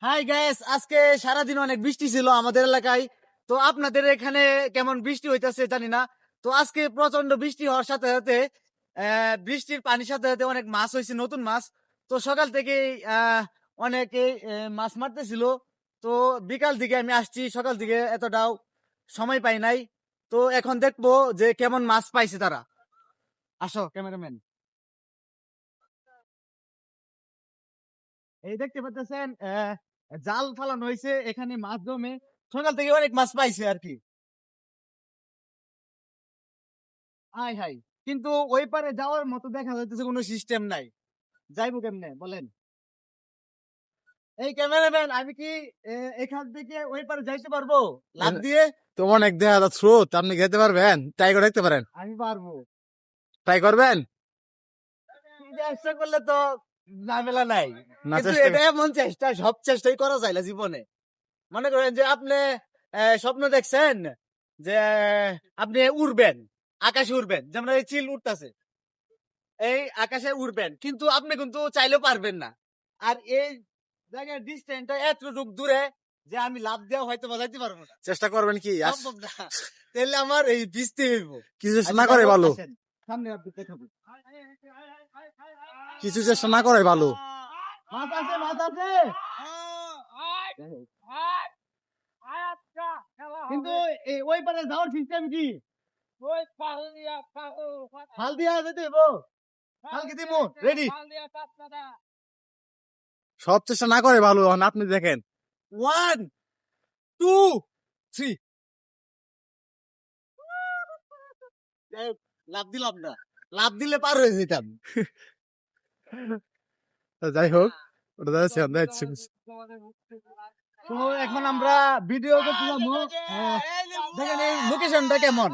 Hi guys, আজকে সারাদিন অনেক বৃষ্টি ছিল আমাদের এলাকায়। তো আপনাদের এখানে কেমন বৃষ্টি হইতাছে জানি না। তো আজকে প্রচন্ড বৃষ্টি হওয়ার সাথে সাথে বৃষ্টির পানির সাথে সাথে অনেক মাছ হয়েছে, নতুন মাছ। তো সকাল থেকে অনেকে মাছ মারতেছিল। তো বিকাল দিকে আমি আসছি, সকাল দিকে এতটাও সময় পাই নাই। তো এখন দেখবো যে কেমন মাছ পাইছে তারা। আসো ক্যামেরাম্যান। এই দেখতে পাচ্ছেন জাল ফালানো হয়েছে, এখানে মাছ জমে সকাল থেকে অনেক মাছ পাইছে আর কি। হাই হাই, কিন্তু ওই পারে যাওয়ার মতো দেখা যাইতেছে কোনো সিস্টেম নাই। যাইবো কেমনে বলেন? এই ক্যামেরাম্যান, আমি কি এখান থেকে ওই পারে যাইতে পারবো লাফ দিয়ে? তো অনেক দেখা যাচ্ছে স্রোত, আপনি খেতে পারবেন? ট্রাই করে দেখতে পারেন। আমি পারবো। ট্রাই করবেন চেষ্টা করলে তো ঝামেলা নাই, না? কিন্তু চেষ্টা এটা এমন চেষ্টা, সব চেষ্টাই করা যায় না জীবনে। মনে করেন যে আপনি স্বপ্ন দেখছেন যে আপনি উড়বেন, আকাশে উড়বেন, যেমন এই চিল উঠতেছে, এই আকাশে উড়বেন, কিন্তু আপনি কিন্তু চাইলেও পারবেন না। আর এই জায়গার ডিস্টেন্সটা এতটুক দূরে যে আমি লাফ দেওয়া হয়তো বাজাইতে পারবো না, চেষ্টা করবেন কি? সম্ভব না। তাহলে আমার এই ভিজতে হইব। কিছু চেষ্টা আচ্ছা, না যাই করে হোক, ভালো। আসেন, সামনে আপনি দেখাবো। কিছু চেষ্টা না করে ভালো। মাছ আছে, মাছ আছে, কিন্তু ওই পারে যাওয়ার সিস্টেম কি? হাল দিয়া যেতে হইব। কালকে দিব, রেডি। সব চেষ্টা না করে ভালো। এখন আপনি দেখেন। 1 2 3। লাভ দিলাম না, লাভ দিলে পার হয়ে যেতাম। তো যাই হোক, ওটা যাচ্ছে দেখছি। তো এখন আমরা ভিডিও করতে যাবো। দেখেন এই লোকেশনটা কেমন।